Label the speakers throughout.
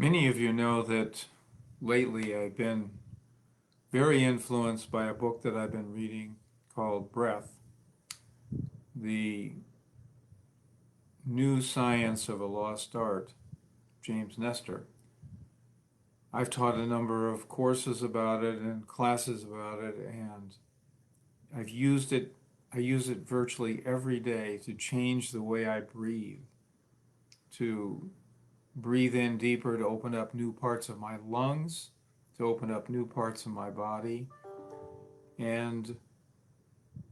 Speaker 1: Many of you know that lately I've been very influenced by a book that I've been reading called Breath, The New Science of a Lost Art, James Nestor. I've taught a number of courses about it and classes about it, and I've used it. I use it virtually every day to change the way I breathe, to breathe in deeper, to open up new parts of my lungs, to open up new parts of my body, and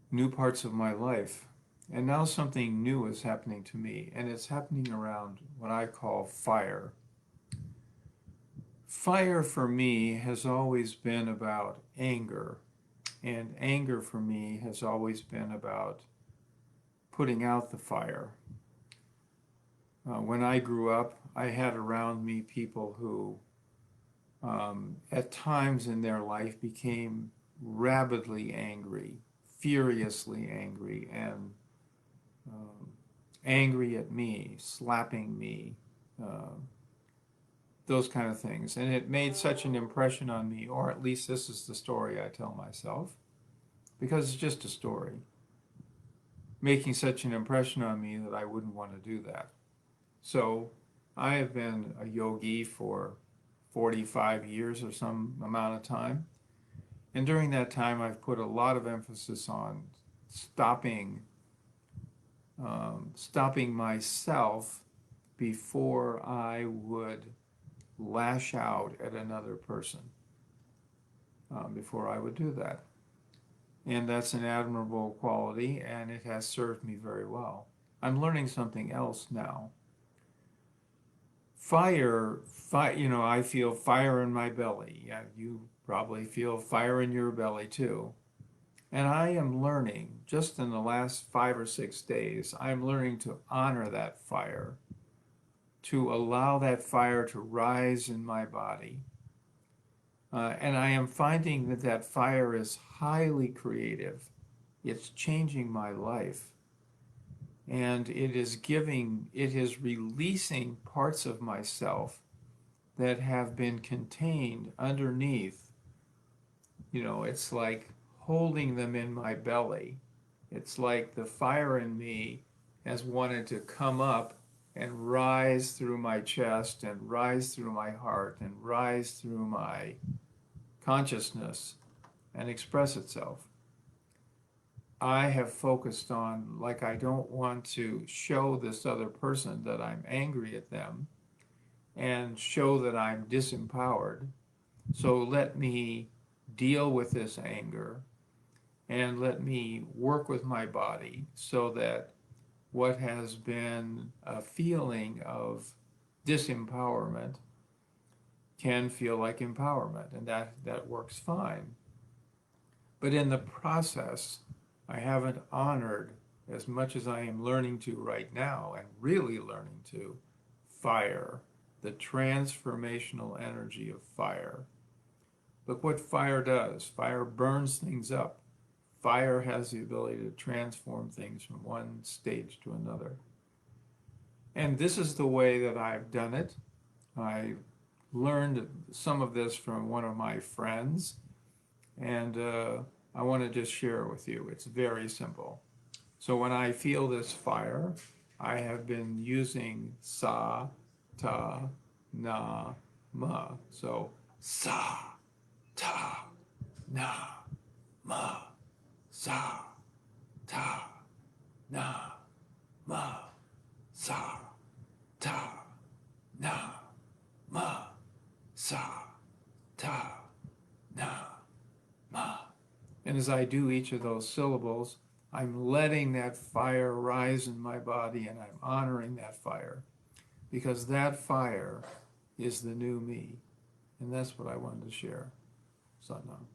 Speaker 1: new parts of my life. And now something new is happening to me, and it's happening around what I call fire. Fire for me has always been about anger, and anger for me has always been about putting out the fire. When I grew up, I had around me people who, at times in their life, became rabidly angry, furiously angry, and angry at me, slapping me, uh, those kind of things. And it made such an impression on me, or at least this is the story I tell myself, because it's just a story, making such an impression on me that I wouldn't want to do that. So I have been a yogi for 45 years or some amount of time. And during that time, I've put a lot of emphasis on stopping myself before I would lash out at another person, before I would do that. And that's an admirable quality, and it has served me very well. I'm learning something else now. Fire, I feel fire in my belly. Yeah, you probably feel fire in your belly too. And I am learning, just in the last 5 or 6 days, I'm learning to honor that fire, to allow that fire to rise in my body. And I am finding that that fire is highly creative. It's changing my life. And it is releasing parts of myself that have been contained underneath. It's like holding them in my belly. It's like the fire in me has wanted to come up and rise through my chest and rise through my heart and rise through my consciousness and express itself. I have focused on, like, I don't want to show this other person that I'm angry at them and show that I'm disempowered. So let me deal with this anger and let me work with my body so that what has been a feeling of disempowerment can feel like empowerment, and that works fine. But in the process, I haven't honored, as much as I am learning to right now, and really learning to, fire, the transformational energy of fire. Look what fire does. Fire burns things up. Fire has the ability to transform things from one stage to another. And this is the way that I've done it. I learned some of this from one of my friends, and I want to just share it with you. It's very simple. So when I feel this fire, I have been using sa, ta, na, ma. So sa, ta, na, ma, sa, ta, na, ma, sa, ta, na, ma, sa, ta, na, ma. And as I do each of those syllables, I'm letting that fire rise in my body, and I'm honoring that fire, because that fire is the new me. And that's what I wanted to share. Satnam.